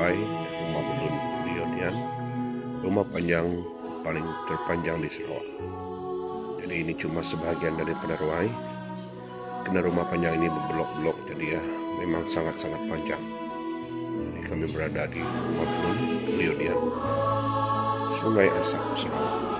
sampai rumah Bedun Lionian, rumah panjang paling terpanjang di Sarawak. Jadi ini cuma sebahagian daripada Ruai, karena rumah panjang ini berblok-blok, jadi ya memang sangat-sangat panjang. Jadi kami berada di rumah Bedun Lionian, Sungai Asap, Sarawak.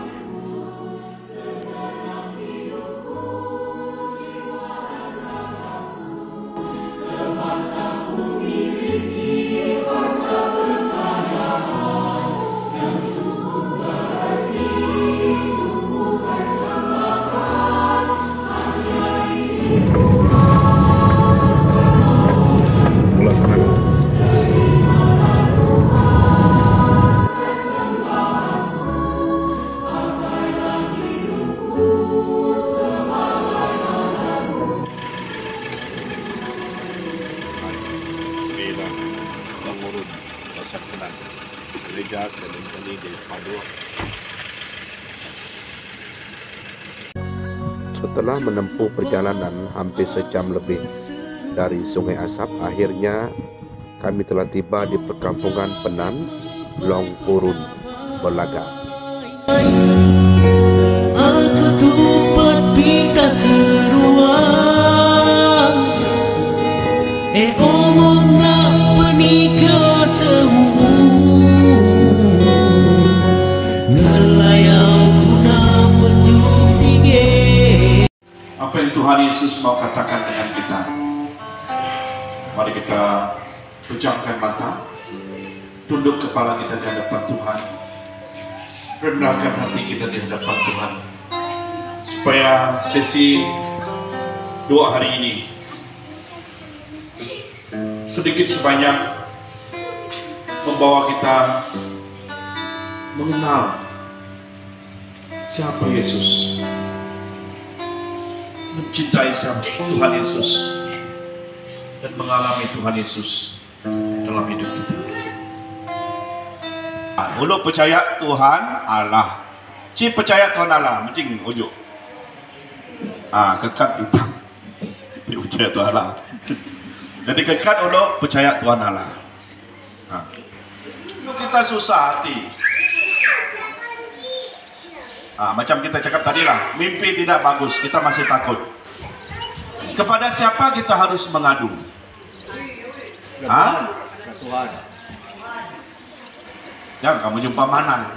Gereja Selentani di Padua. Setelah menempuh perjalanan hampir sejam lebih dari Sungai Asap, akhirnya kami telah tiba di perkampungan Penan, Long Purun, Belaga. Aku tupat pika ke ruang, omong nak penikah semua. Apa yang Tuhan Yesus mau katakan dengan kita? Mari kita pejamkan mata, tunduk kepala kita di hadapan Tuhan, rendahkan hati kita di hadapan Tuhan, supaya sesi doa hari ini sedikit sebanyak membawa kita mengenal siapa Yesus, mencintai siapa Tuhan Yesus, dan mengalami Tuhan Yesus dalam hidup kita. Uluk percaya Tuhan Allah, ci percaya Tuhan Allah, mungkin ujuk. Kekat hitam, percaya Tuhan Allah. Jadi kekat uluk percaya Tuhan Allah. Kita susah hati. Macam kita cakap tadi lah, mimpi tidak bagus, kita masih takut. Kepada siapa kita harus mengadu? Tuhan. Ya, kamu jumpa mana?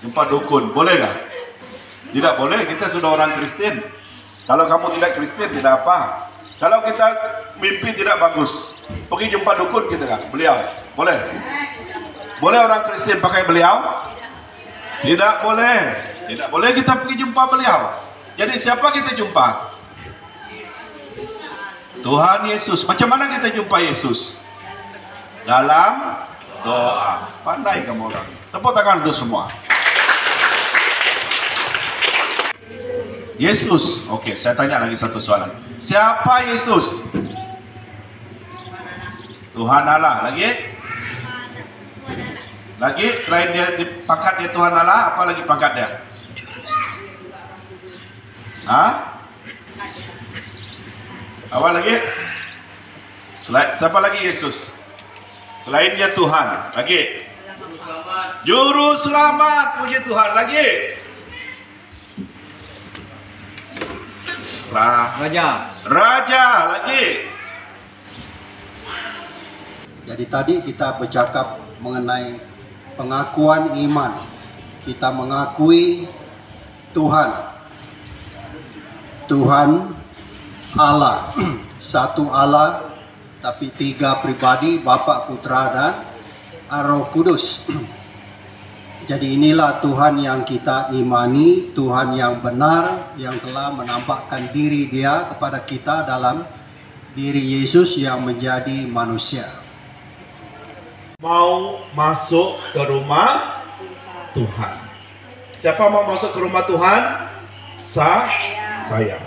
Jumpa dukun, boleh gak? Tidak boleh, kita sudah orang Kristen. Kalau kamu tidak Kristen, tidak apa. Kalau kita mimpi tidak bagus, pergi jumpa dukun kita gak? Beliau, boleh? Boleh orang Kristen pakai beliau? Tidak boleh. Tidak boleh kita pergi jumpa beliau. Jadi siapa kita jumpa? Tuhan Yesus. Macam mana kita jumpa Yesus? Dalam doa. Pandai kamu orang. Tepuk tangan untuk semua. Yesus. Oke, saya tanya lagi satu soalan. Siapa Yesus? Tuhan Allah. Lagi selain dia pangkat dia Tuhan Allah, apa lagi pangkat dia? Apa lagi? Siapa lagi Yesus? Selain dia Tuhan, lagi? Juru selamat, puji Tuhan, lagi? Raja, lagi? Jadi tadi kita bercakap mengenai pengakuan iman. Kita mengakui Tuhan Allah, satu Allah tapi tiga pribadi, Bapa, Putra, dan Roh Kudus. Jadi inilah Tuhan yang kita imani, Tuhan yang benar, yang telah menampakkan diri Dia kepada kita dalam diri Yesus yang menjadi manusia. Mau masuk ke rumah Tuhan. Siapa mau masuk ke rumah Tuhan? Saya.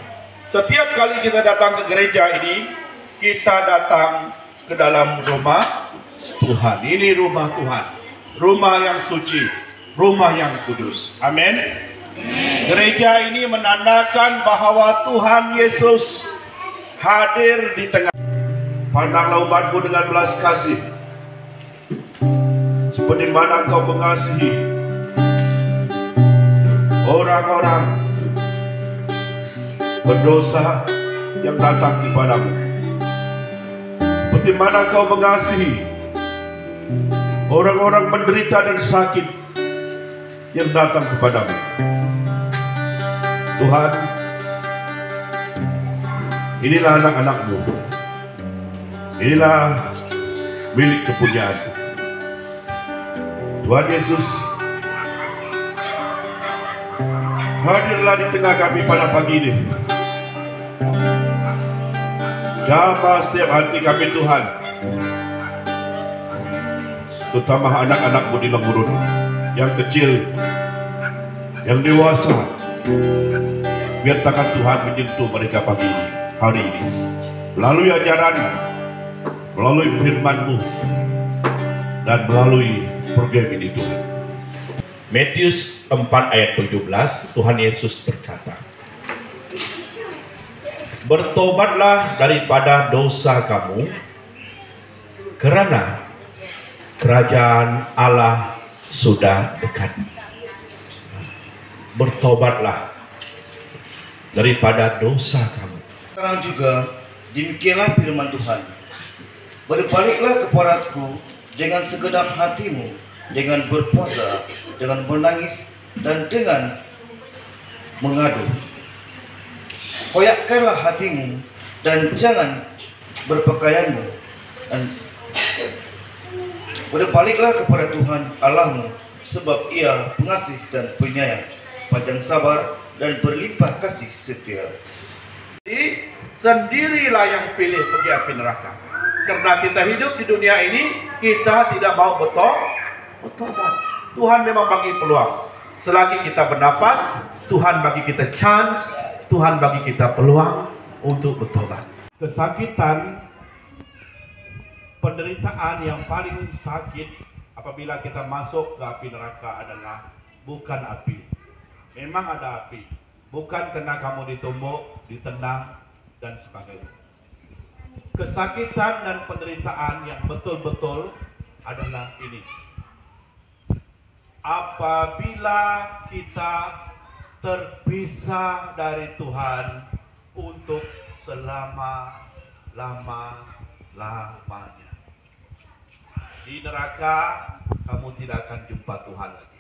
Setiap kali kita datang ke gereja ini, kita datang ke dalam rumah Tuhan. Ini rumah Tuhan, rumah yang suci, rumah yang kudus. Amin. Gereja ini menandakan bahwa Tuhan Yesus hadir di tengah. Pandanglah umatku dengan belas kasih, seperti mana Engkau mengasihi orang-orang berdosa yang datang kepadamu, seperti mana Engkau mengasihi orang-orang menderita dan sakit yang datang kepadamu. Tuhan, inilah anak-anak-Mu, inilah milik kepunyaan. Tuhan Yesus, hadirlah di tengah kami pada pagi ini. Jamah setiap hati kami Tuhan, terutama anak-anak-Mu di Lemurun, yang kecil, yang dewasa. Biar tangan Tuhan menyentuh mereka pagi ini, hari ini, melalui ajaran, melalui firman-Mu, dan melalui program ini Tuhan. Matius 4 ayat 17, Tuhan Yesus berkata, bertobatlah daripada dosa kamu, karena kerajaan Allah sudah dekat. Bertobatlah daripada dosa kamu. Sekarang juga demikianlah firman Tuhan. Berbaliklah kepadaku dengan segenap hatimu, dengan berpuasa, dengan menangis, dan dengan mengadu. Koyakkanlah hatimu dan jangan berpakaianmu, dan berbaliklah kepada Tuhan Allahmu, sebab Ia pengasih dan penyayang, panjang sabar dan berlimpah kasih setia. Jadi sendirilah yang pilih pergi api neraka. Karena kita hidup di dunia ini, kita tidak mau bertobat. Tuhan memang bagi peluang. Selagi kita bernapas, Tuhan bagi kita chance, Tuhan bagi kita peluang untuk bertobat. Kesakitan, penderitaan yang paling sakit apabila kita masuk ke api neraka adalah bukan api. Memang ada api, bukan karena kamu ditumbuk, ditendang, dan sebagainya. Kesakitan dan penderitaan yang betul-betul adalah ini. Apabila kita terpisah dari Tuhan untuk selama-lamanya. Di neraka kamu tidak akan jumpa Tuhan lagi.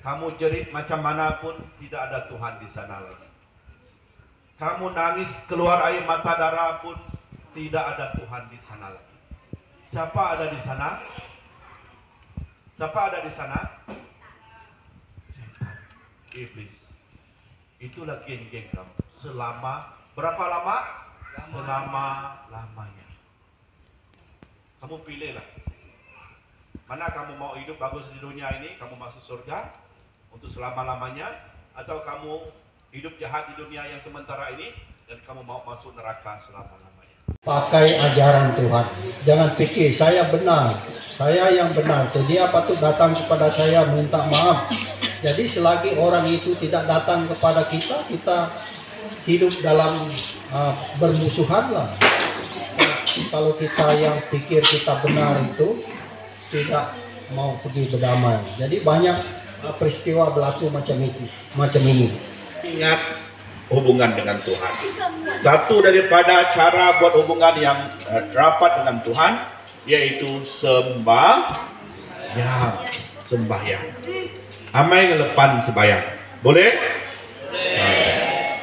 Kamu jerit macam manapun, tidak ada Tuhan di sana lagi. Kamu nangis keluar air mata darah pun, tidak ada Tuhan di sana lagi. Siapa ada di sana? Siapa ada di sana? Setan, iblis. Itulah geng-geng kamu. Selama berapa lama? Selama-lamanya. Kamu pilihlah. Mana kamu mau hidup bagus di dunia ini, kamu masuk surga untuk selama-lamanya, atau kamu hidup jahat di dunia yang sementara ini dan kamu mau masuk neraka selama-lamanya. Pakai ajaran Tuhan. Jangan pikir saya benar, saya yang benar. Jadi dia patut datang kepada saya minta maaf. Jadi selagi orang itu tidak datang kepada kita, kita hidup dalam bermusuhan lah. Kalau kita yang pikir kita benar itu tidak mau pergi berdamai. Jadi banyak peristiwa berlaku macam ini. Ingat hubungan dengan Tuhan. Satu daripada cara buat hubungan yang rapat dengan Tuhan yaitu sembahyang. Amai ngelepan sembahyang. Boleh?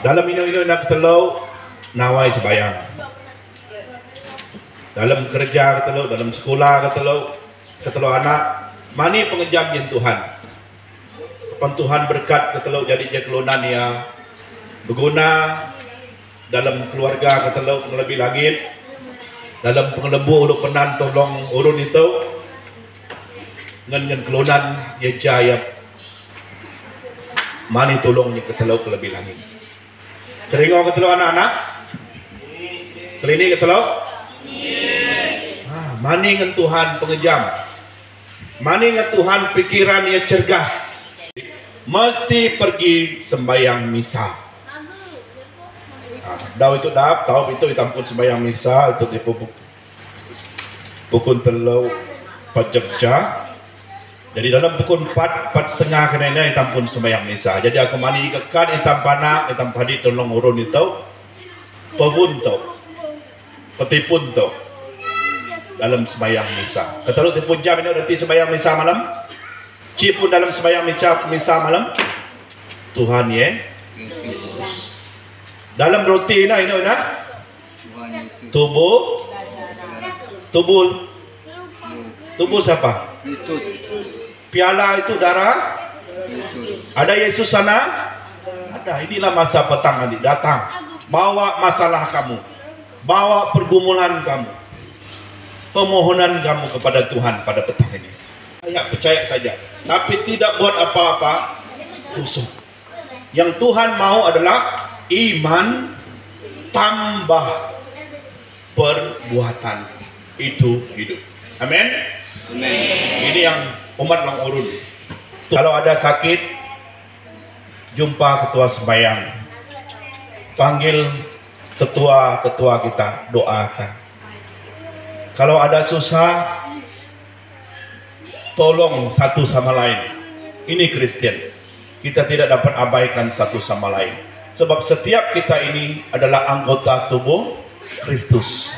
Dalam ino-ino nak telau nawai sembahyang. Dalam kerja ketelau, dalam sekolah ketelau anak, mani pengejam yang Tuhan. Kapan Tuhan berkat ketelau jadi je kelunan ya berguna dalam keluarga ketelau lebih langit, dalam pengelebu uluk penan tolong urun itu ngan kelunan ya jaya mani tolongnya ketelau lebih langit. Keringo ketelau anak-anak? Kelini ketelau? Mani ngan Tuhan pengejam, mani ngan Tuhan pikiran yang cergas, mesti pergi sembahyang misa. Tahu itu tahu itu tampun sembahyang misa itu dipupuk. pukul 3 jam. Jadi dalam pukul 4:30 kena itam pun sembahyang misa. Jadi aku mani kekan itam panak, itam padi tolong urun itu, pevun tu, petipun tu dalam sembahyang misa. Ketalu tipun jam ini berarti sembahyang misa malam. Cipun dalam sembahyang misa malam. Tuhan Yesus. Dalam roti ini tubuh siapa? Piala itu darah. Ada Yesus sana? Ada. Inilah masa petang nanti datang. Bawa masalah kamu, bawa pergumulan kamu, pemohonan kamu kepada Tuhan pada petang ini. Percaya saja, tapi tidak buat apa-apa khusus. Yang Tuhan mau adalah iman tambah perbuatan itu hidup. Amin. Ini yang umat lang urun. Kalau ada sakit, jumpa ketua sembahyang, panggil ketua-ketua kita, doakan. Kalau ada susah, tolong satu sama lain. Ini Kristen. Kita tidak dapat abaikan satu sama lain. Sebab setiap kita ini adalah anggota tubuh Kristus.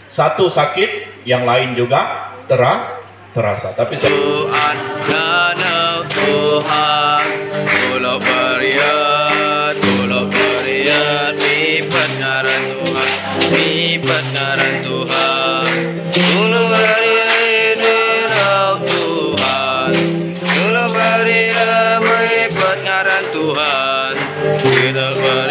Satu sakit, yang lain juga terasa. Tapi Tuhan, tolong beriat di pengaran Tuhan, di pengaran Tuhan, tolong beriat Tuhan, tolong beriat di pengaran Tuhan, kita beri.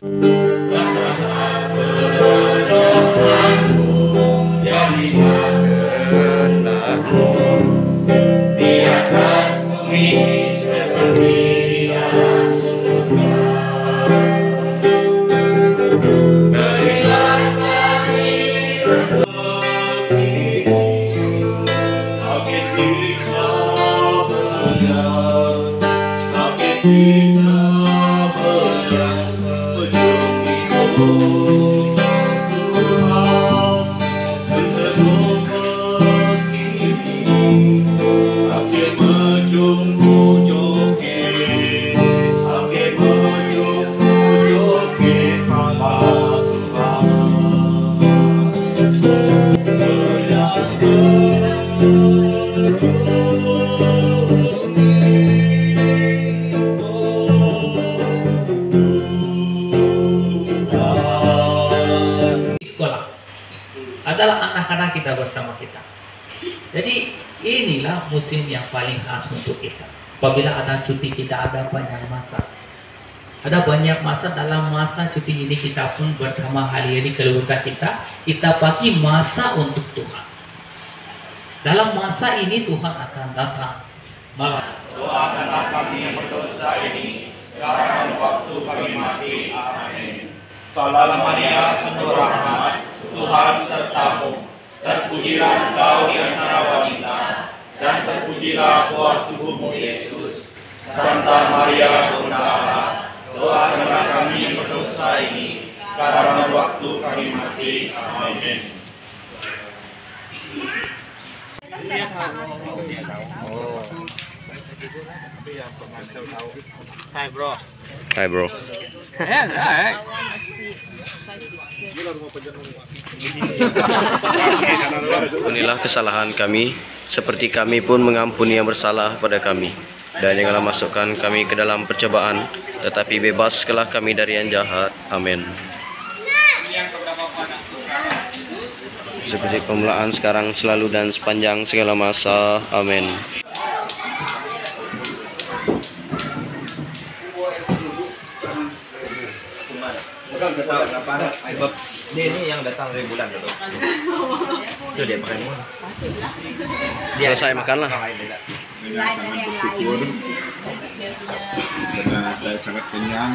Adalah anak-anak kita bersama kita. Jadi inilah musim yang paling khas untuk kita. Apabila ada cuti, kita ada banyak masa. Ada banyak masa, dalam masa cuti ini kita pun bersama hari-hari keluarga kita pakai masa untuk Tuhan. Dalam masa ini Tuhan akan datang. Doakanlah kami yang berdosa ini, sekarang waktu kami mati. Amin. Salam Maria, penuh rahmat, Tuhan sertamu. Terpujilah engkau di antara wanita, dan terpujilah buah tubuhmu Yesus. Santa Maria, Bunda Allah, doakanlah kami yang berdosa ini, sekarang waktu kami mati. Amin. Hai bro. Hai bro. Ampunilah kesalahan kami, seperti kami pun mengampuni yang bersalah pada kami. Dan janganlah masukkan kami ke dalam percobaan, tetapi bebaskanlah kami dari yang jahat. Amin. Seperti permulaan, sekarang, selalu, dan sepanjang segala masa. Amin. Ini yang datang dari bulan itu. Itu dia makan semua. Selesai makanlah. Saya sangat bersyukur karena saya sangat kenyang,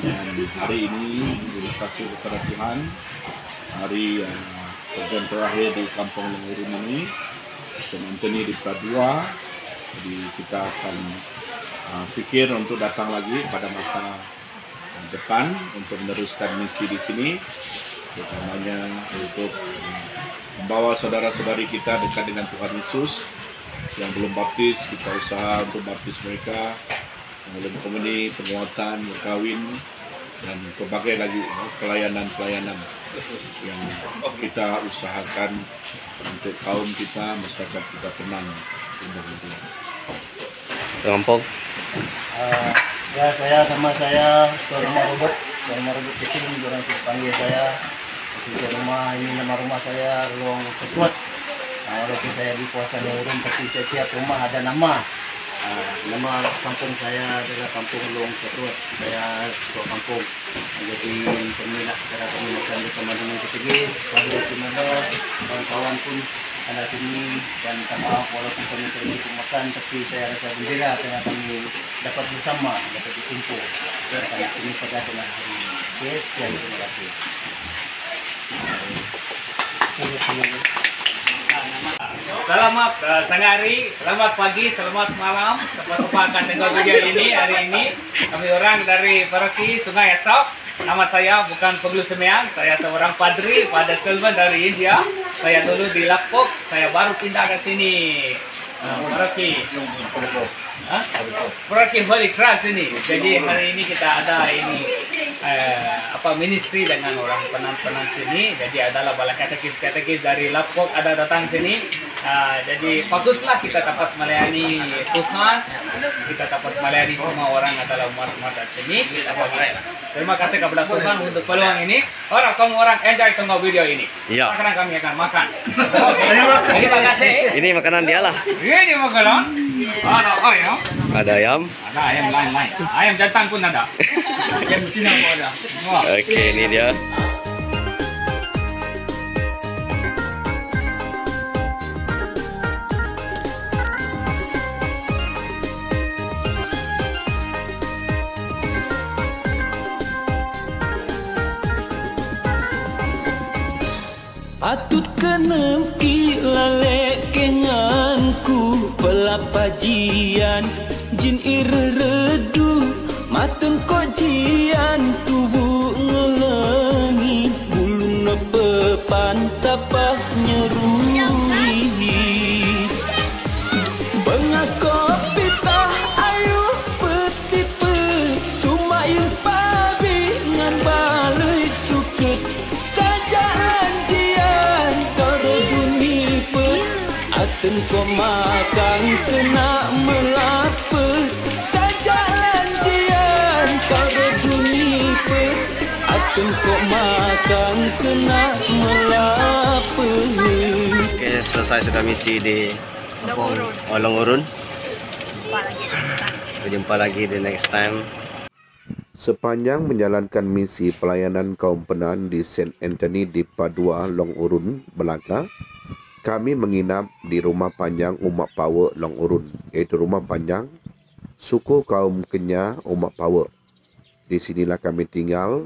dan hari ini terima kasih kepada Tuhan, hari perjalanan terakhir di Kampung Lengurun ini sementara di Padua. Jadi kita akan fikir untuk datang lagi pada masa depan untuk meneruskan misi di sini, utamanya untuk membawa saudara-saudari kita dekat dengan Tuhan Yesus. Yang belum baptis, kita usaha untuk baptis mereka. Yang belum komuni, penguatan, berkawin, dan berbagai lagi pelayanan-pelayanan yang kita usahakan untuk kaum kita, masyarakat kita tenang. Terlampau. Ya, saya sama saya ke rumah Robert kecil, orang panggil saya ke rumah ini. Nama rumah saya Long Ketuat. Walaupun saya di kawasan Long, tapi setiap rumah ada nama. Nama kampung saya adalah Kampung Long Ketuat. Saya ketua kampung. Jadi peminat cara peminatan bersama dengan Ketegis, pada di mana kawan-kawan pun ada sini, dan maaf walaupun kami terlalu makan, tapi saya rasa gembira karena kami dapat bersama, dapat berkumpul dan kami pada tengah hari ini. Oke, sekian, terima kasih. Selamat hari, selamat pagi, selamat malam. Siapa-siapa akan tengok video ini hari ini. Kami orang dari Paroki Sungai Asap. Nama saya bukan Pegulu Semeang, saya seorang padri pada Selvan dari India. Saya dulu di Lapok, saya baru pindah ke sini. Paroki Holy Cross ini. Jadi hari ini kita ada ini ministry dengan orang penant sini. Jadi adalah bala katekis dari Lapok ada datang sini. Jadi baguslah kita dapat melayani Tuhan. Kita dapat melayani semua orang adalah umat-umat sini. Terima kasih kepada Tuhan untuk peluang ini. Kamu orang enjoy tengok video ini. Iya. Sekarang kami akan makan. Terima kasih. Ini makanan dia lah. Ini makanan. Ada ayam. Ada ayam. Ada ayam lain-lain. Ayam jantan pun ada. Ayam Cina pun ada. Wah. Oke, ini dia. Patut kena ilalek kenganku pelapajian jin irredu matun kojian tubuh ngelengi bulung nepepan tapah nyerui bengakop pitah ayu petipe sumayun pabi ngan balai suket sajalan dian karo bumi pet aten ko makan kena melapet sajalan dian karo bumi pet aten ko makan kena melapet. Oke, selesai sudah misi di Long Urun. Berjumpa lagi di next time. Sepanjang menjalankan misi pelayanan kaum penan di St. Anthony di Padua, Long Urun, Melaka, kami menginap di Rumah Panjang Umat Pawa Long Urun, iaitu Rumah Panjang suku kaum Kenya Umat Pawa. Di sinilah kami tinggal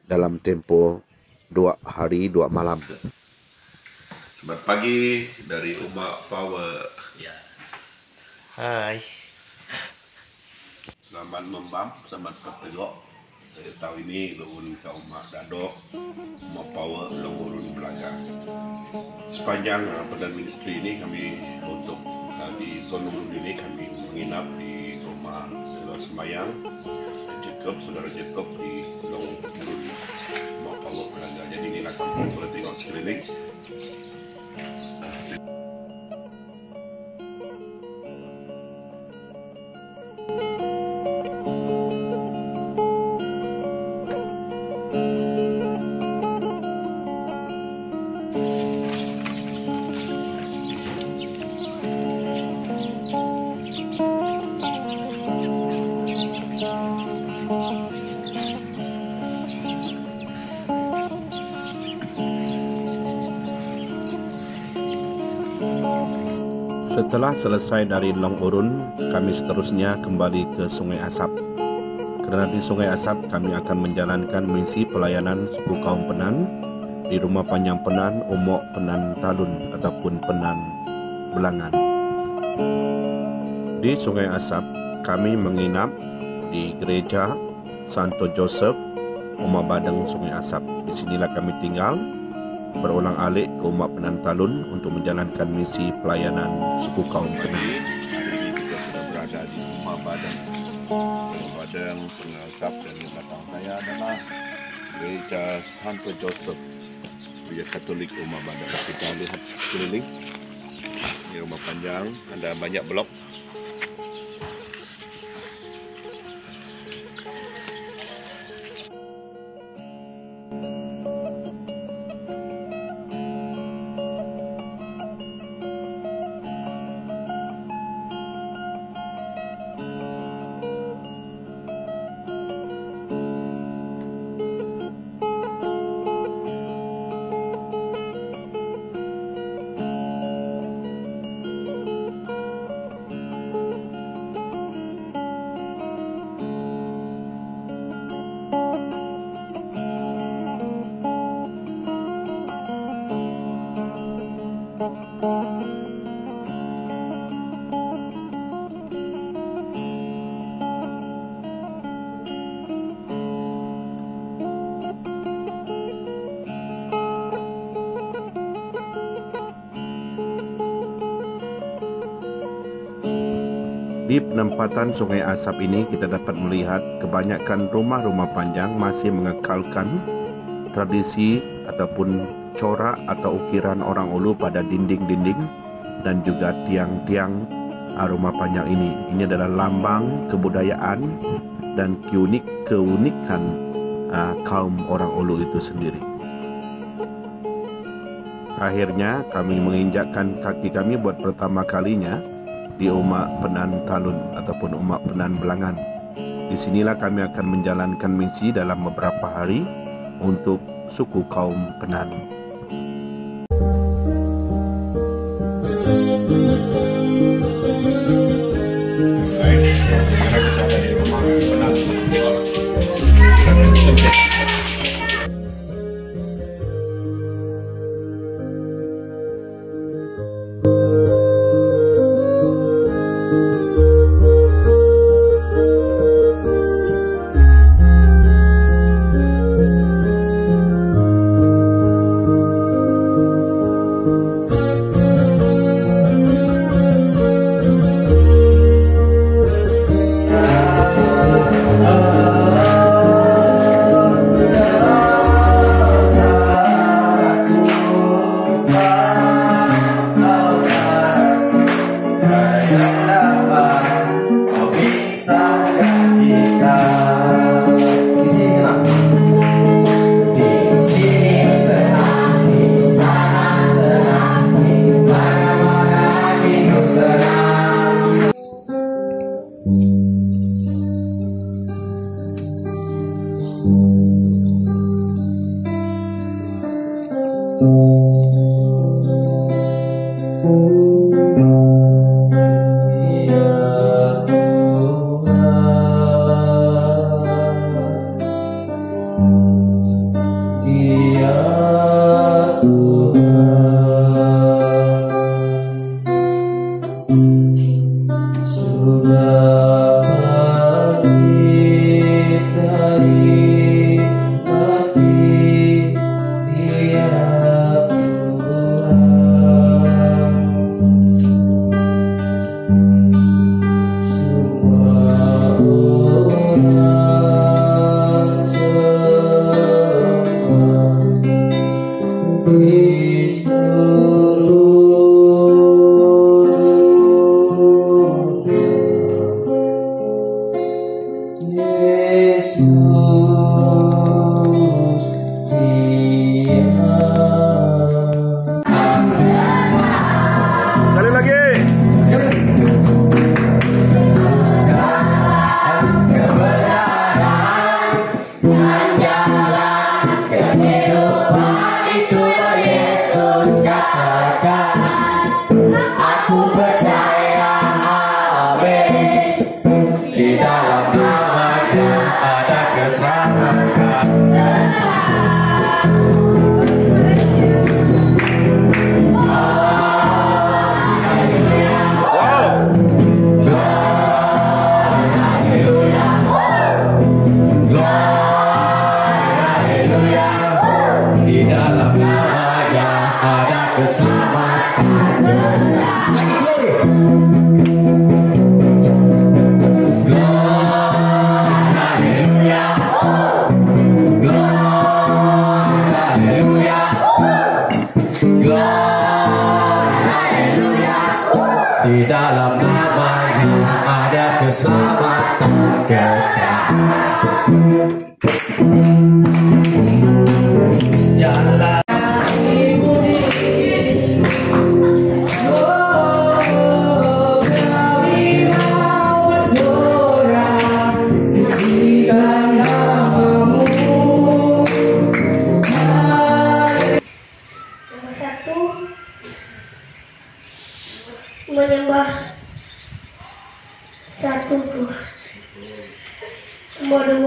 dalam tempoh 2 hari 2 malam. Selamat pagi dari Umat Pawa. Hai. Selamat membam, selamat bertengok. Saya tahu ini Long kaum Mak Dadok, Umat Pawa Long Urun Melaka. Sepanjang pedan ministry ini kami untuk di Long Urun ini kami menginap di rumah sembayang Jacob, saudara Jacob di Long Urun Umat Pawa Melaka. Jadi inilah kampung, boleh tengok sekeliling. Setelah selesai dari Long Urun, kami seterusnya kembali ke Sungai Asap. Kerana di Sungai Asap, kami akan menjalankan misi pelayanan suku kaum Penan di Rumah Panjang Penan, Umok Penan Talun ataupun Penan Belangan. Di Sungai Asap, kami menginap di Gereja Santo Joseph, Rumah Badeng Sungai Asap. Di sinilah kami tinggal berulang-alik ke umat Penan Talun untuk menjalankan misi pelayanan suku kaum Penan. Hari ini kita sudah berada di Rumah Badang. Rumah Badang pengasap dan di belakang saya adalah Gereja Santo Joseph, Gereja Katolik Rumah Badang. Kita lihat keliling. Ini rumah panjang, ada banyak blok. Di penempatan Sungai Asap ini kita dapat melihat kebanyakan rumah-rumah panjang masih mengekalkan tradisi ataupun corak atau ukiran orang Ulu pada dinding-dinding dan juga tiang-tiang rumah panjang ini. Ini adalah lambang kebudayaan dan keunikan kaum orang Ulu itu sendiri. Akhirnya kami menginjakkan kaki kami buat pertama kalinya di umat Penan Talun ataupun umat Penan Belangan. Di sinilah kami akan menjalankan misi dalam beberapa hari untuk suku kaum Penan. Di dalam namanya ada keselamatan kekal. Yesus jalan. Menyembah satu Tuhan. Nomor 2,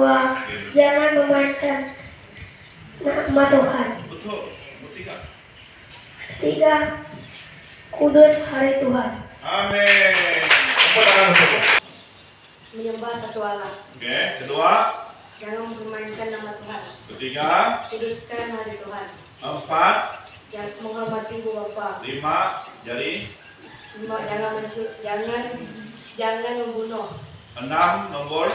jangan memainkan nama Tuhan. 3, kudus hari Tuhan. Amin. Menyembah satu Allah. Oke, kedua. Jangan memainkan nama Tuhan. Ketiga. Kuduskan hari Tuhan. 4. Jangan menghormati ibu bapa. 5. Jadi. 5, jangan membunuh. 6. Nomor.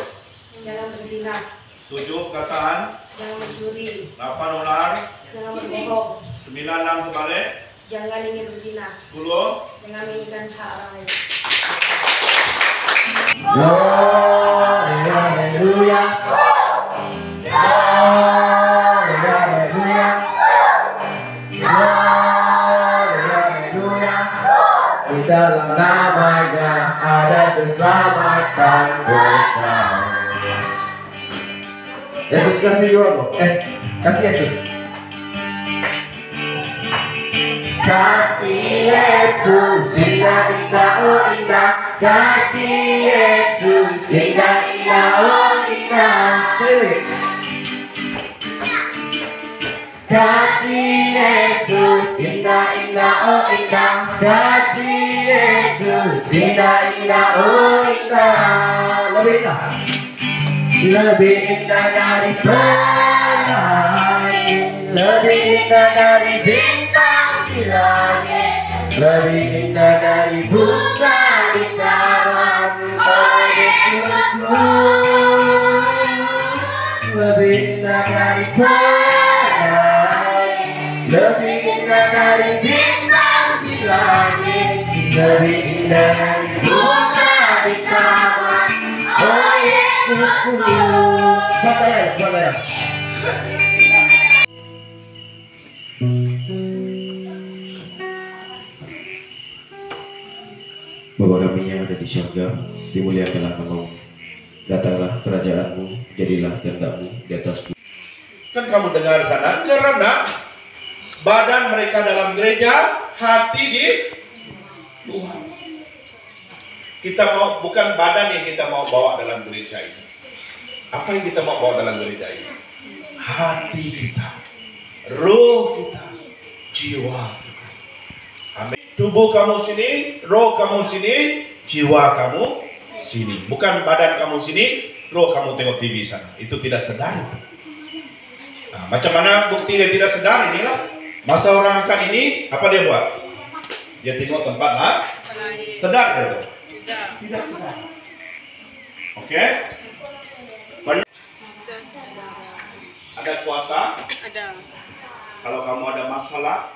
Jangan berzina. 7. Perkataan. Jangan mencuri. 8. Ular. Jangan berbohong. 9. Kembali. Jangan ingin berzina. 10. Jangan menginginkan hak orang lain. Haleluya. Haleluya. Haleluya. Di dalam namanya ada keselamatan kekal. Yesus kasih juga, kasih Yesus. Kasih Yesus, indah indah oh indah. Kasih Yesus, indah indah oh indah. Kasih Yesus, indah indah oh indah. Kasih Yesus, indah indah oh indah. Lebih indah, lebih indah dari pelangi, lebih indah dari bintang di langit, lebih indah dari bunga di taman. Oh Yesusku, lebih indah dari pelangi, lebih indah dari bintang di langit, lebih indah dari bunga di taman. Oh Yesusku, buat saya. Bapa kami yang ada di surga, dimuliakanlah namamu. Datanglah kerajaanmu, jadilah kehendak-mu di atas bumi. Kan kamu dengar sana, karena badan mereka dalam gereja, hati di Tuhan. Kita mau, bukan badan yang kita mau bawa dalam gereja ini. Apa yang kita mau bawa dalam gereja ini? Hati kita, roh kita, jiwa kita. Amin. Tubuh kamu sini, roh kamu sini, jiwa kamu sini. Bukan badan kamu sini, roh kamu tengok TV sana. Itu tidak sadar. Nah, macam mana bukti dia tidak sadar? Inilah masa orang angkat ini, apa dia buat? Dia tengok tempat sedar dia. Tidak sedar. Oke? Ada kuasa? Ada. Kalau kamu ada masalah,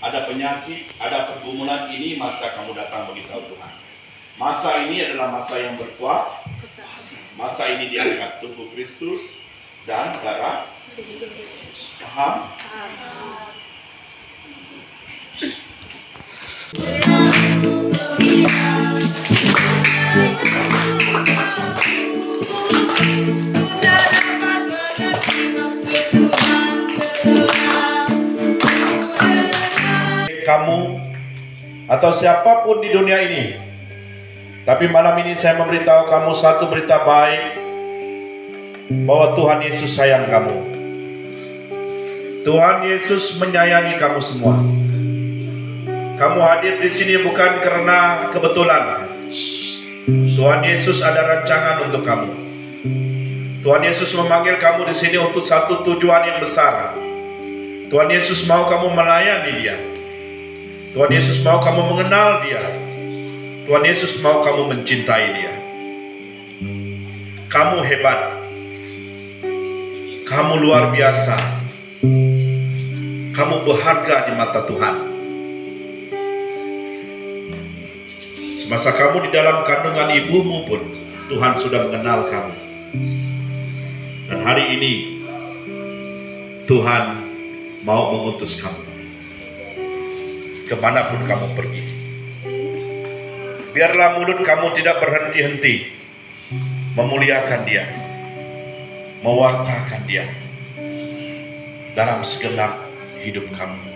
ada penyakit, ada pergumulan, ini masa kamu datang beritahu Tuhan. Masa ini adalah masa yang berkuasa. Masa ini diangkat tubuh Kristus dan darah. Paham? Kamu atau siapapun di dunia ini, tapi malam ini saya memberitahu kamu satu berita baik, bahwa Tuhan Yesus sayang kamu. Tuhan Yesus menyayangi kamu semua. Kamu hadir di sini bukan karena kebetulan. Tuhan Yesus ada rancangan untuk kamu. Tuhan Yesus memanggil kamu di sini untuk satu tujuan yang besar. Tuhan Yesus mau kamu melayani Dia. Tuhan Yesus mau kamu mengenal Dia. Tuhan Yesus mau kamu mencintai Dia. Kamu hebat. Kamu luar biasa. Kamu berharga di mata Tuhan. Semasa kamu di dalam kandungan ibumu pun, Tuhan sudah mengenal kamu. Dan hari ini, Tuhan mau mengutus kamu. Kemanapun kamu pergi. Biarlah mulut kamu tidak berhenti-henti memuliakan Dia, mewartakan Dia dalam segenap hidup kamu.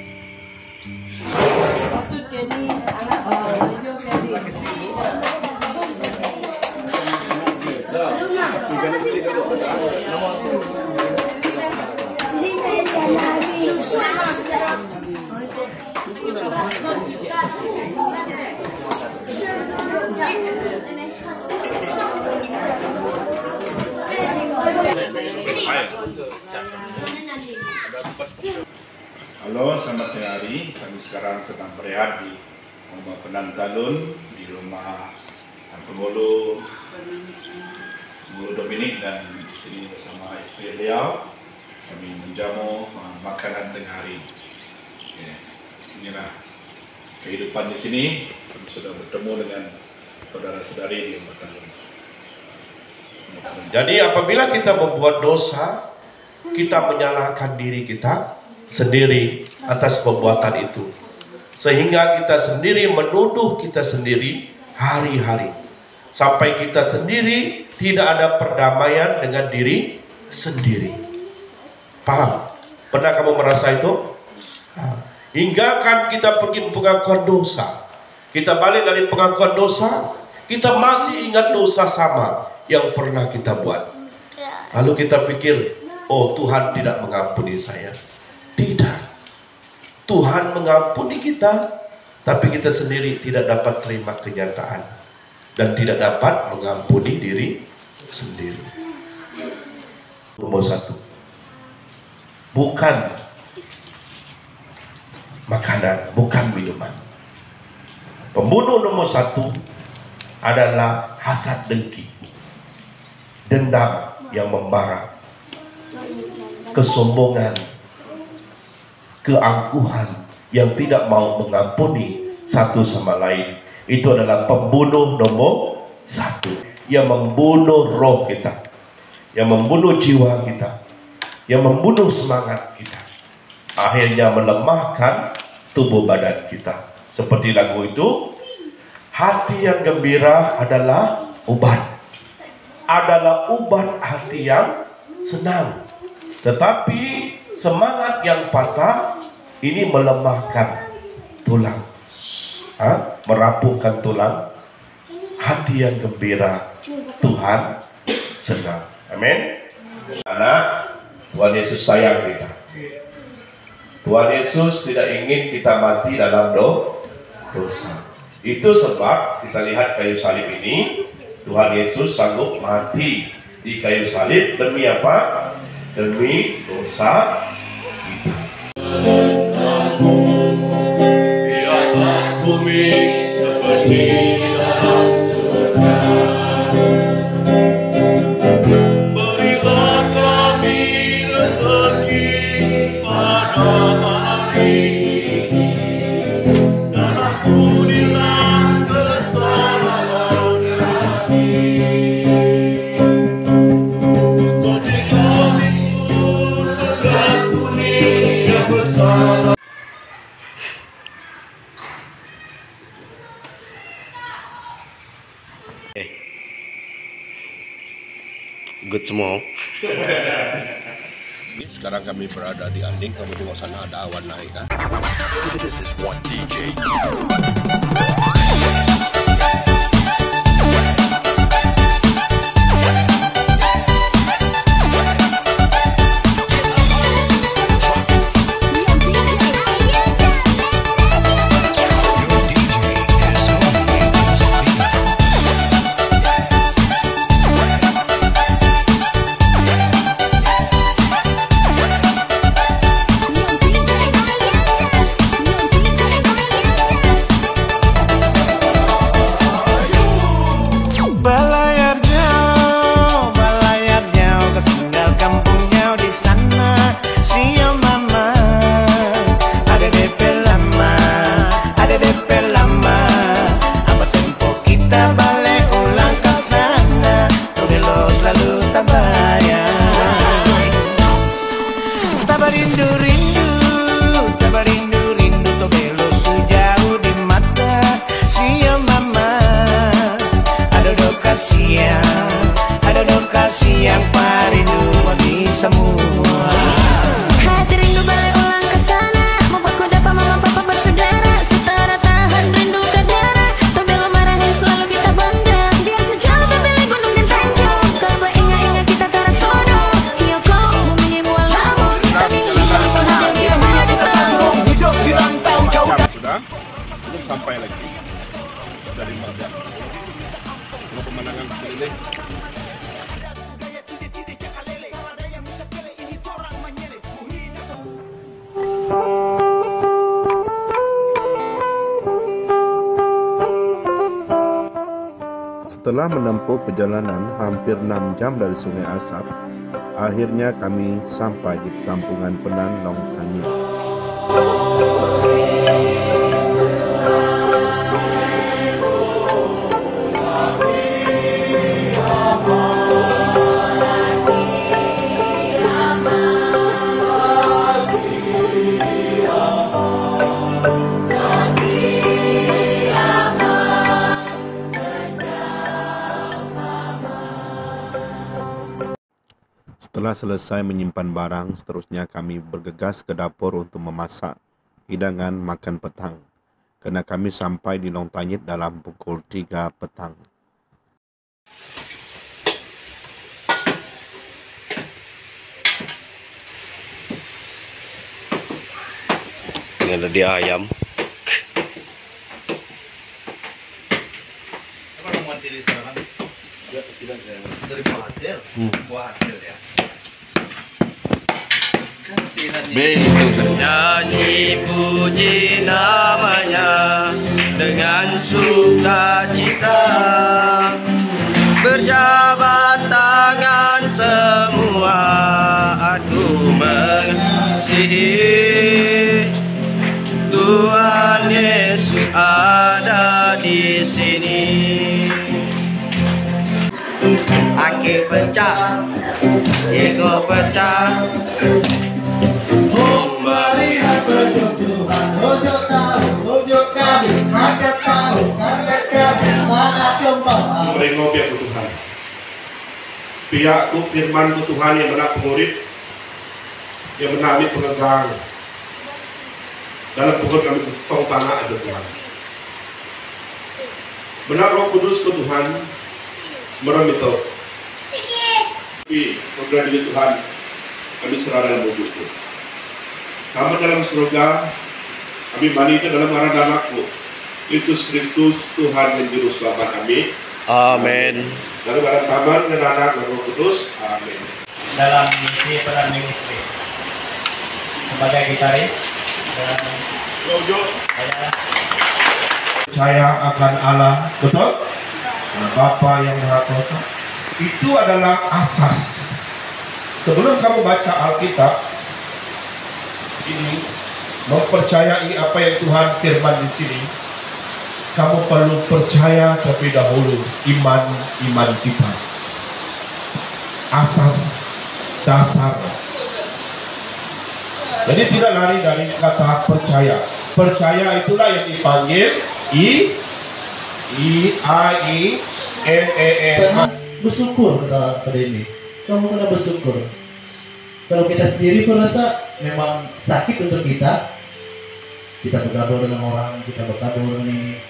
Halo, selamat hari. Kami sekarang sedang berehat di rumah Penantalun, di rumah Penggolo Dominik, dan di sini bersama istri beliau. Kami menjamu makanan tengah hari. Ya, inilah kehidupan di sini. Kami sudah bertemu dengan saudara-saudari di rumah Penantalun. Jadi apabila kita membuat dosa, kita menyalahkan diri kita sendiri atas perbuatan itu, sehingga kita sendiri menuduh kita sendiri hari-hari, sampai kita sendiri tidak ada perdamaian dengan diri sendiri. Paham? Pernah kamu merasa itu? Hingga kan kita pergi pengakuan dosa, kita balik dari pengakuan dosa, kita masih ingat dosa sama yang pernah kita buat. Lalu kita pikir, oh Tuhan tidak mengampuni saya. Tidak. Tuhan mengampuni kita, tapi kita sendiri tidak dapat terima kenyataan dan tidak dapat mengampuni diri sendiri. Nomor satu, bukan makanan, bukan minuman. Pembunuh nomor satu adalah hasad dengki, dendam yang membara, kesombongan, keangkuhan yang tidak mau mengampuni satu sama lain. Itu adalah pembunuh nomor satu, yang membunuh roh kita, yang membunuh jiwa kita, yang membunuh semangat kita, akhirnya melemahkan tubuh badan kita. Seperti lagu itu, hati yang gembira adalah obat hati yang senang, tetapi semangat yang patah ini melemahkan tulang, merapuhkan tulang. Hati yang gembira Tuhan senang. Amin. Karena Tuhan Yesus sayang kita. Tuhan Yesus tidak ingin kita mati dalam dosa. Itu sebab kita lihat kayu salib ini, Tuhan Yesus sanggup mati di kayu salib demi apa? Demi dosa kita. Di atas bumi seperti dalam surga, berilah kami rezeki pada hari ini, dan ampunilah kesalahan kami. Good semua. Sekarang kami berada di Anding. Kamu tengok sana ada awan naik kan? This is one DJ. belum sampai lagi dari Mbak. Kalau pemandangan sekeliling. Setelah menempuh perjalanan hampir 6 jam dari Sungai Asap, akhirnya kami sampai di perkampungan Penan Long Tanyit. Setelah selesai menyimpan barang, seterusnya kami bergegas ke dapur untuk memasak hidangan makan petang. Kerana kami sampai di Long Tanyit dalam pukul 3 petang. Ini ada di ayam. Apa nomor diri sekarang? Ya, tidak saya. Dari buah hasil. Buah hasil ya. Nyanyi puji namanya dengan sukacita, berjabat tangan semua, aku mengasihi Tuhan Yesus ada di sini. Aki pecah, ego pecah, Melihat petunjuk Tuhan, ujuk tahu, ujuk kami, angkat tahu, angkat kami, sangat gembala. Merengok ya Tuhan. Pihakku firman Tuhan yang benar pengurip, yang benar pengegang. Dalam pukul kami tong tanah ada Tuhan. Benar Roh Kudus ke Tuhan, meremito. Tapi program diri Tuhan, kami serah dalam wujudku. Kamu dalam surga, kami mandi dalam arah anakku, Yesus Kristus Tuhan dan Juru Selamat kami. Amin. Dalam barang taman dan anak dan Roh Kudus. Amin. Dalam misi peran ministry sebagai gitaris dan saya percaya akan Allah, betul? Bapa yang Maha Kuasa. Itu adalah asas. Sebelum kamu baca Alkitab ini, mempercayai apa yang Tuhan firman di sini, kamu perlu percaya terlebih dahulu iman kita. Asas dasar. Jadi tidak lari dari kata percaya. Percaya itulah yang dipanggil I-A-I-N-E-N. Bersyukur kata ini. Kamu kena bersyukur. Kalau kita sendiri merasa memang sakit untuk kita bergaduh dengan orang, kita bergaduh ini.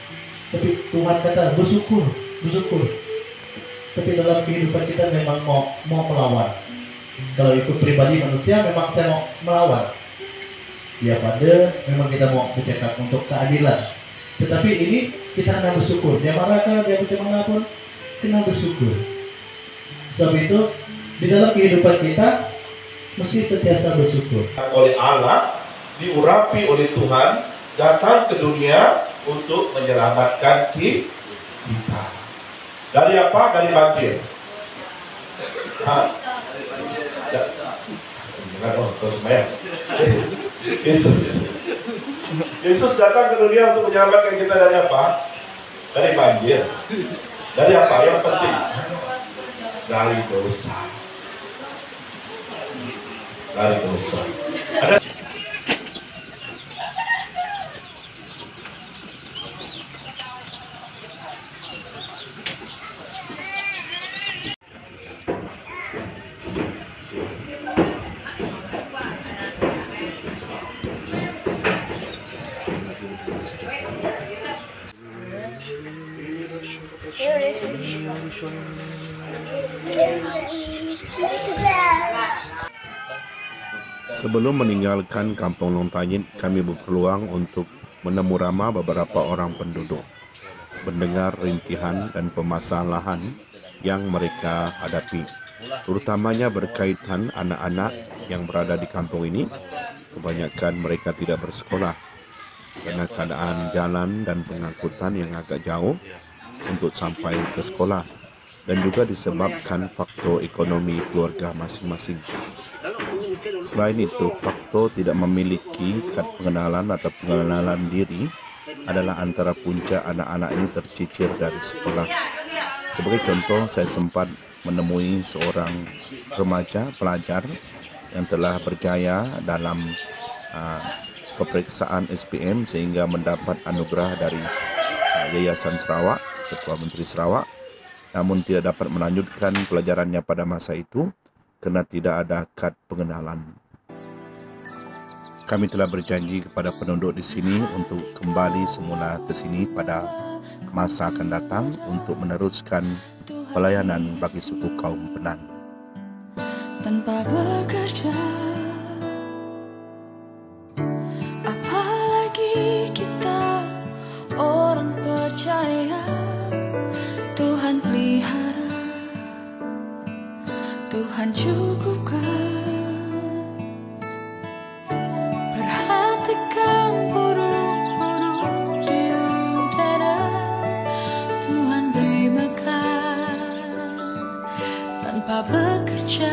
Tapi Tuhan kata bersyukur. Tapi dalam kehidupan kita memang mau melawan. Kalau ikut pribadi manusia memang saya mau melawan. Ya pada memang kita mau bercakap untuk keadilan. Tetapi ini kita kena bersyukur. Dia marahkah, dia bagaimana pun kena bersyukur. Sebab itu di dalam kehidupan kita mesti sentiasa bersyukur. Oleh Allah, diurapi oleh Tuhan, datang ke dunia untuk menyelamatkan kita. Dari apa? Dari banjir. Yesus datang ke dunia untuk menyelamatkan kita dari apa? Dari banjir. Dari apa? Yang penting dari dosa. Dari dosa. Ada Sebelum meninggalkan Kampung Long Tanyit, kami berpeluang untuk menemurama beberapa orang penduduk, mendengar rintihan dan permasalahan yang mereka hadapi, terutamanya berkaitan anak-anak yang berada di kampung ini. Kebanyakan mereka tidak bersekolah karena keadaan jalan dan pengangkutan yang agak jauh untuk sampai ke sekolah, dan juga disebabkan faktor ekonomi keluarga masing-masing. Selain itu, faktor tidak memiliki kad pengenalan atau pengenalan diri adalah antara punca anak-anak ini tercicir dari sekolah. Sebagai contoh, saya sempat menemui seorang remaja pelajar yang telah berjaya dalam peperiksaan SPM sehingga mendapat anugerah dari Yayasan Sarawak, Ketua Menteri Sarawak, namun tidak dapat melanjutkan pelajarannya pada masa itu kerana tidak ada kad pengenalan. Kami telah berjanji kepada penduduk di sini untuk kembali semula ke sini pada masa akan datang untuk meneruskan pelayanan bagi suku kaum Penan. Tanpa bekerja, apalagi kita orang percaya, Tuhan pelihara, Tuhan cukupkan. Perhatikan burung-burung di udara, Tuhan beri makan tanpa bekerja.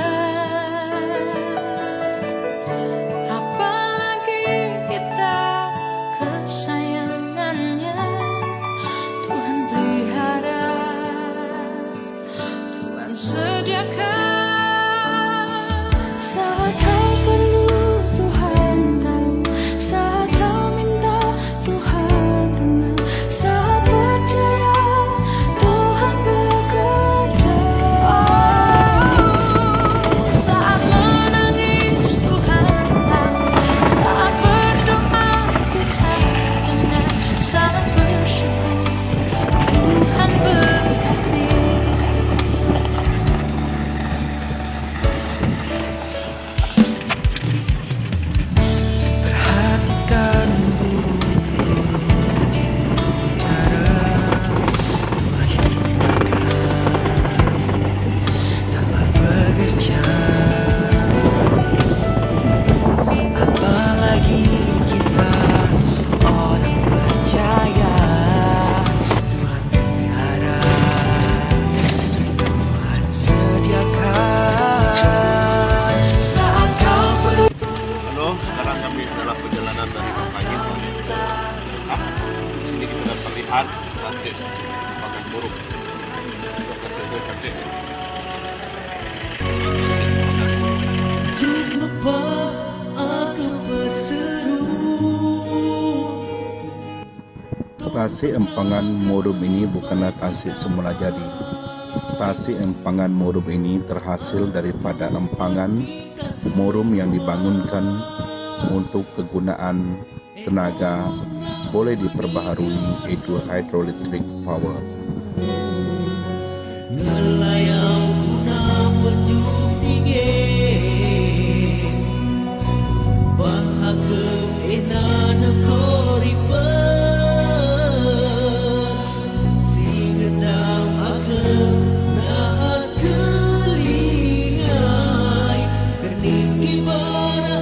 Tasik pakai buruk untuk kasih gue cantik. Kenapa aku berseru? Tasik Empangan Murum ini bukanlah tasik semula jadi. Tasik Empangan Murum ini terhasil daripada empangan murum yang dibangunkan untuk kegunaan tenaga boleh diperbaharui itu hydroelectric power. Nelayan guna penjung tinggi, bahagia enan koripa, si gendam akan naat kelingai, kening kibara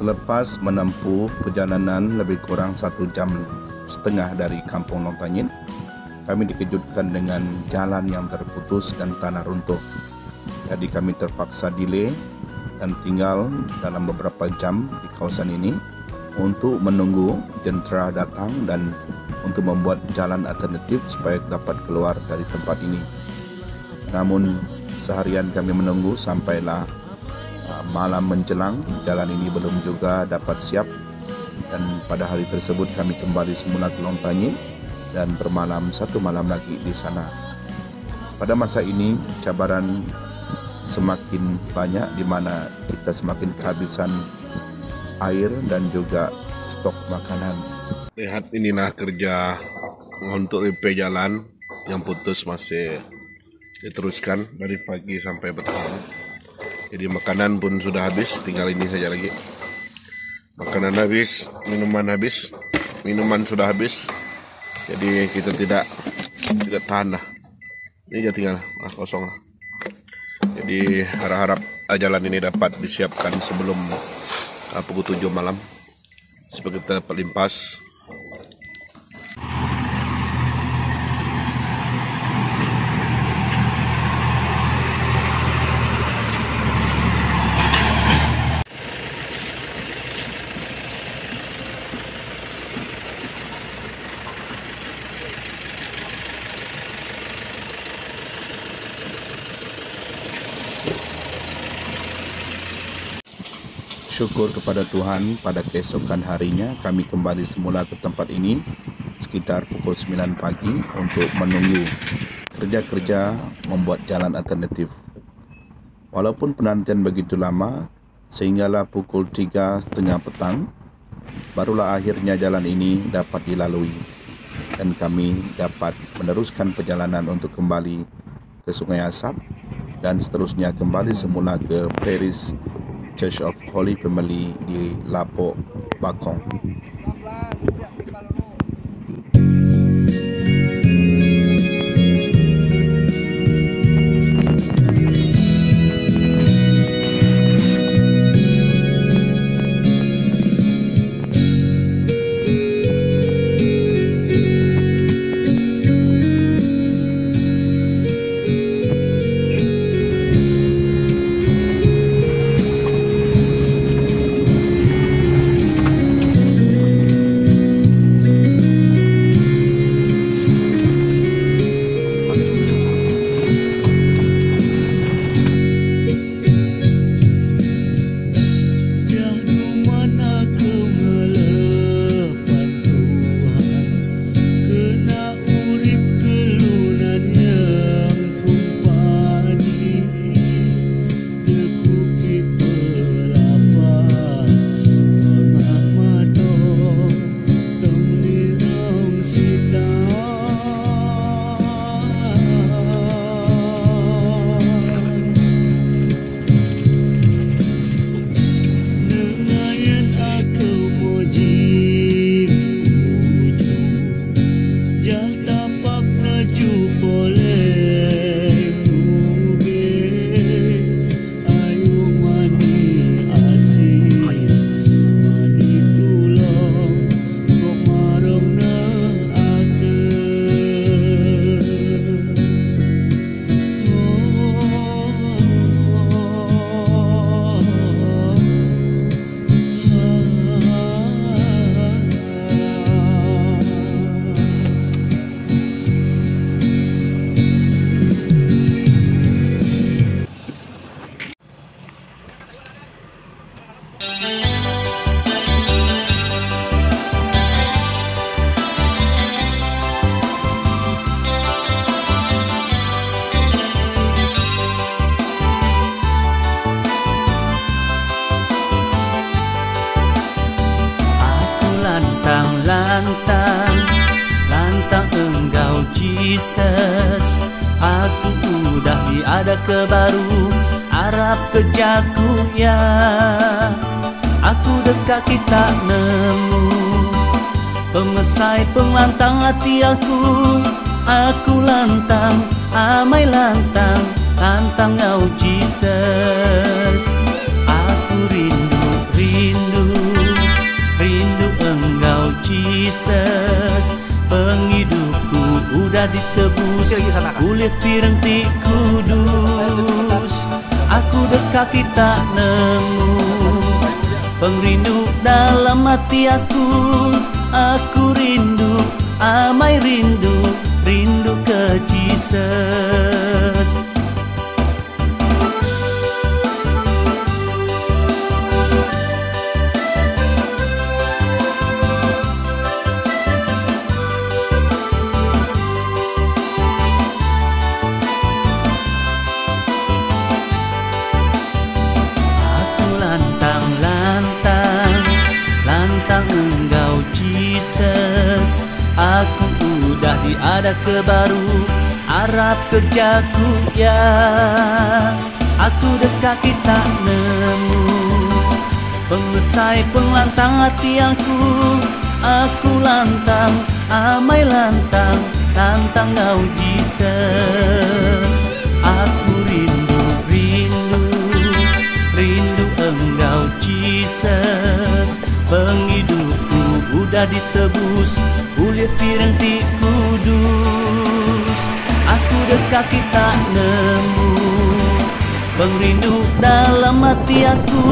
Selepas menempuh perjalanan lebih kurang 1,5 jam dari Kampung Lontanyin, kami dikejutkan dengan jalan yang terputus dan tanah runtuh. Jadi kami terpaksa delay dan tinggal dalam beberapa jam di kawasan ini untuk menunggu jentera datang dan untuk membuat jalan alternatif supaya dapat keluar dari tempat ini. Namun seharian kami menunggu sampailah malam menjelang, jalan ini belum juga dapat siap, dan pada hari tersebut kami kembali semula ke Lontanyin dan bermalam 1 malam lagi di sana. Pada masa ini cabaran semakin banyak di mana kita semakin kehabisan air dan juga stok makanan. Lihat, inilah kerja untuk repair jalan yang putus masih diteruskan dari pagi sampai petang. Jadi makanan pun sudah habis, tinggal ini saja lagi. Makanan habis, minuman sudah habis. Jadi kita tidak tahan lah. Ini tinggal kosong lah. Jadi harap-harap jalan ini dapat disiapkan sebelum pukul 7 malam supaya kita dapat limpas. Syukur kepada Tuhan, pada keesokan harinya kami kembali semula ke tempat ini sekitar pukul 9 pagi untuk menunggu kerja-kerja membuat jalan alternatif. Walaupun penantian begitu lama, sehinggalah pukul 3:30 petang, barulah akhirnya jalan ini dapat dilalui dan kami dapat meneruskan perjalanan untuk kembali ke Sungai Asap dan seterusnya kembali semula ke Paris Church of Holy Family di Lapok, Bakong. Lantang Engkau Jesus, aku udah tiada kebaru, harap kerjaku ya. Aku dekat kita nemu pemesai penglantang hati aku lantang, amai lantang, lantang Engkau Jesus. Aku rindu Jesus. Penghidupku udah ditebus oleh Pirang-Ti Kudus. Aku dekat kita nemu pengrindu dalam hati aku. Aku rindu, amai rindu, rindu ke Jesus. Engkau Jesus, aku udah diada kebaru Arab kerjaku ya. Aku dekat kita nemu pengesai penglantang hati aku. Aku lantang, amai lantang, tantang kau Jesus. Aku rindu, rindu, rindu engkau Jesus. Penghidupku udah ditebus oleh Pirang-Ti Kudus. Aku dekat kita nemu pengrindu dalam hati aku.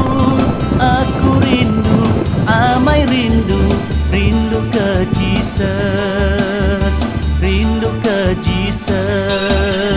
Aku rindu, amai rindu, rindu ke Jesus, rindu ke Jesus.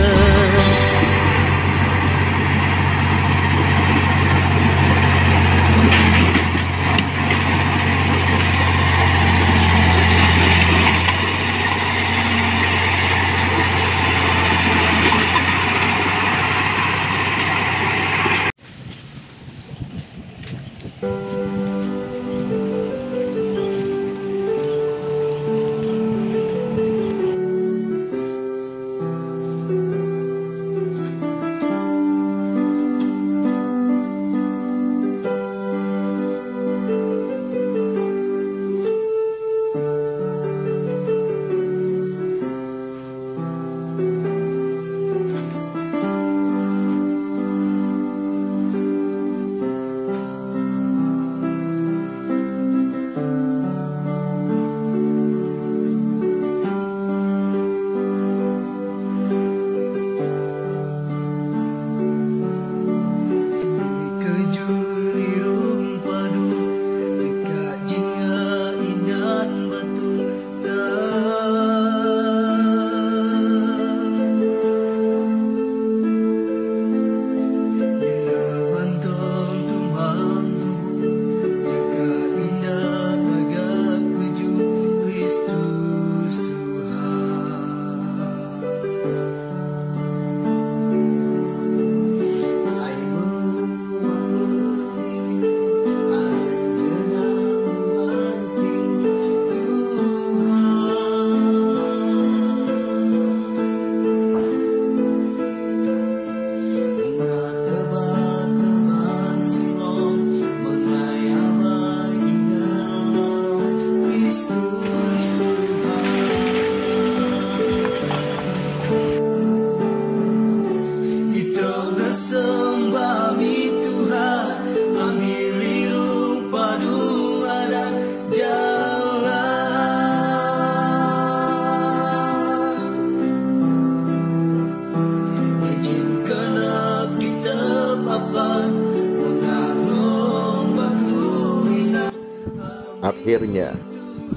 Akhirnya,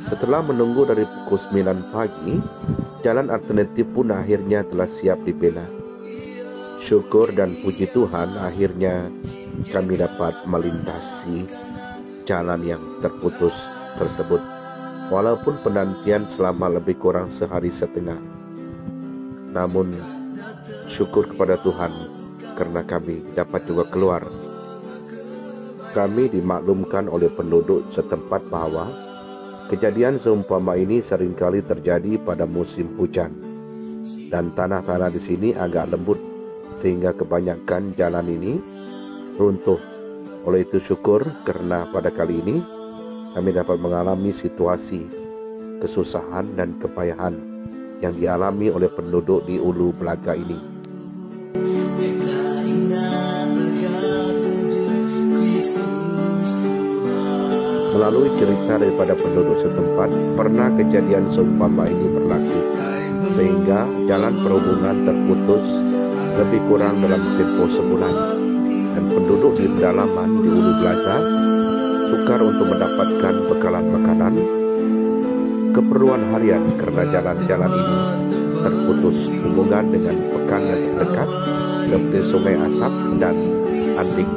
setelah menunggu dari pukul 9 pagi, jalan alternatif pun akhirnya telah siap dibela. Syukur dan puji Tuhan, akhirnya kami dapat melintasi jalan yang terputus tersebut. Walaupun penantian selama lebih kurang sehari setengah, namun syukur kepada Tuhan karena kami dapat juga keluar. Kami dimaklumkan oleh penduduk setempat bahwa kejadian seumpama ini seringkali terjadi pada musim hujan, dan tanah-tanah di sini agak lembut sehingga kebanyakan jalan ini runtuh. Oleh itu syukur karena pada kali ini kami dapat mengalami situasi kesusahan dan kepayahan yang dialami oleh penduduk di Ulu Belaga ini. Melalui cerita daripada penduduk setempat, pernah kejadian seumpama ini berlaku, sehingga jalan perhubungan terputus lebih kurang dalam tempoh sebulan, dan penduduk di pedalaman di Ulu Belaga sukar untuk mendapatkan bekalan makanan, keperluan harian karena jalan-jalan ini terputus hubungan dengan pekan yang terdekat seperti Sungai Asap dan Anding.